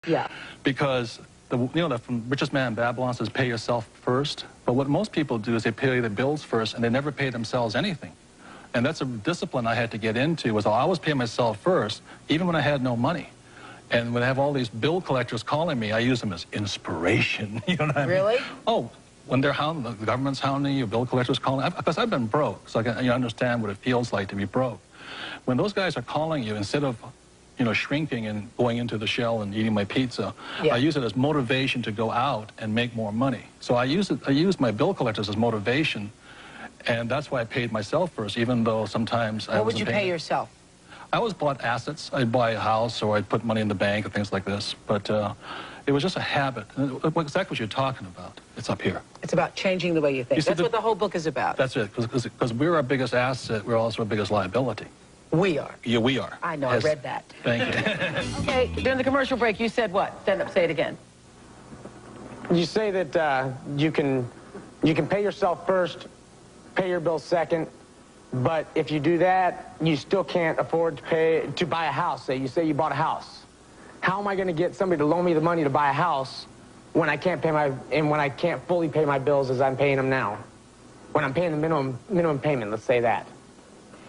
Yeah. Because the richest man in Babylon says pay yourself first. But what most people do is they pay their bills first and they never pay themselves anything. And that's a discipline I had to get into, was I always pay myself first, even when I had no money. And when I have all these bill collectors calling me, I use them as inspiration. You know what I mean? Really? Oh, when they're hounding, the government's hounding you, bill collectors calling, because I've been broke, so I can understand what it feels like to be broke. When those guys are calling you, instead of shrinking and going into the shell and eating my pizza, yeah. I use it as motivation to go out and make more money. So I use my bill collectors as motivation, and that's why I paid myself first, even though sometimes I wasn't paying. What would you pay yourself? I always bought assets. I'd buy a house or I'd put money in the bank and things like this. But it was just a habit. Exactly what you're talking about. It's up here. It's about changing the way you think. That's what the whole book is about. That's it. Because we're our biggest asset. We're also our biggest liability. We are. Yeah, we are. I know. Yes. I read that. Thank you. Okay, during the commercial break, you said what? Stand up, say it again. You say that you can pay yourself first, pay your bills second, but if you do that, you still can't afford to buy a house. You say you bought a house. How am I going to get somebody to loan me the money to buy a house when I can't pay when I can't fully pay my bills as I'm paying them now? When I'm paying the minimum payment, let's say that.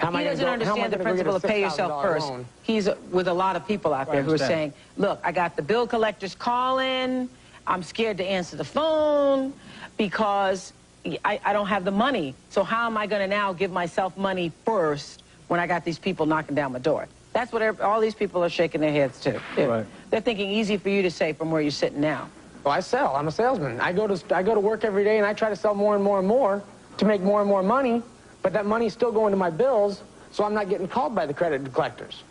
He doesn't understand the principle of pay yourself first. Loan? He's with a lot of people out there who are saying, look, I got the bill collectors calling. I'm scared to answer the phone because I don't have the money. So how am I going to now give myself money first when I got these people knocking down my door? That's what all these people are shaking their heads to. Right. They're thinking easy for you to say from where you're sitting now. Well, I sell. I'm a salesman. I go to work every day and I try to sell more and more and more to make more and more money. But that money's still going to my bills, so I'm not getting called by the credit collectors.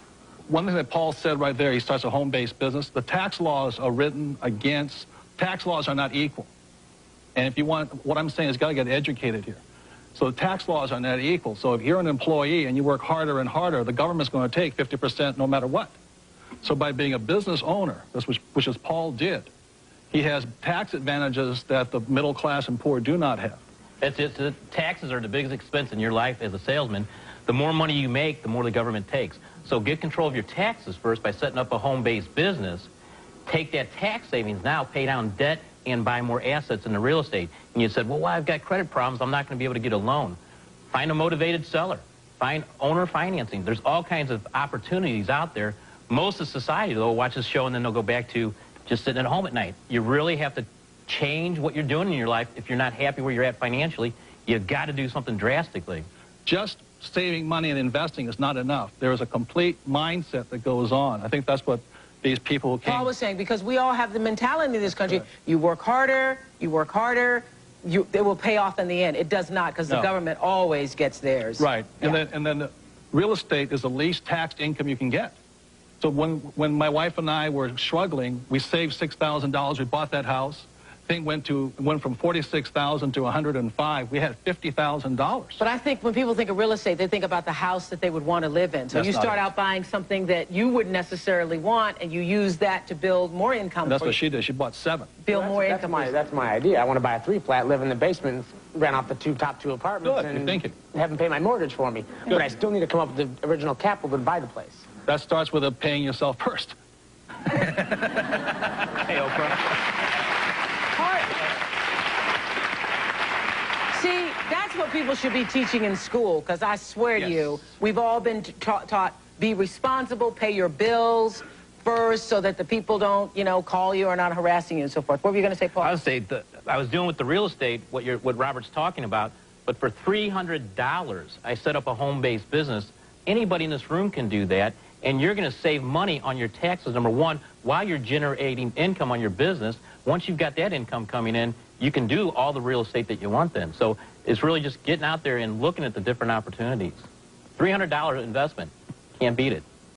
One thing that Paul said right there, he starts a home-based business. The tax laws are written against, tax laws are not equal. And if you want, what I'm saying is you got to get educated here. So the tax laws are not equal. So if you're an employee and you work harder and harder, the government's going to take 50% no matter what. So by being a business owner, which is Paul did, he has tax advantages that the middle class and poor do not have. The taxes are the biggest expense in your life as a salesman. The more money you make, the more the government takes. So get control of your taxes first by setting up a home-based business. Take that tax savings now, pay down debt, and buy more assets in the real estate. And you said, well, I've got credit problems. I'm not going to be able to get a loan. Find a motivated seller. Find owner financing. There's all kinds of opportunities out there. Most of society, though, will watch this show and then they'll go back to just sitting at home at night. You really have to change what you're doing in your life. If you're not happy where you're at financially, you've got to do something drastically. Just saving money and investing is not enough. There is a complete mindset that goes on. I think that's what these people who came... Paul was saying, because we all have the mentality in this country, right. You work harder, it will pay off in the end. It does not, because the government always gets theirs. Right, yeah. and then the real estate is the least taxed income you can get. So when my wife and I were struggling, we saved $6,000, we bought that house. Thing went from $46,000 to $105,000. We had $50,000. But I think when people think of real estate, they think about the house that they would want to live in. So you start out buying something that you wouldn't necessarily want, and you use that to build more income. And that's what she did. She bought 7. Build more income. That's my idea. I want to buy a 3-flat, live in the basement, rent off the top two apartments, and have them pay my mortgage for me. Good. But I still need to come up with the original capital to buy the place. That starts with paying yourself first. Hey, Oprah. See, that's what people should be teaching in school, because I swear to you, we've all been taught, be responsible, pay your bills first so that the people don't, call you or not harassing you and so forth. What were you going to say, Paul? I would say I was doing with the real estate what Robert's talking about, but for $300, I set up a home-based business. Anybody in this room can do that, and you're going to save money on your taxes, number one, while you're generating income on your business. Once you've got that income coming in, you can do all the real estate that you want then. So it's really just getting out there and looking at the different opportunities. $300 investment. Can't beat it.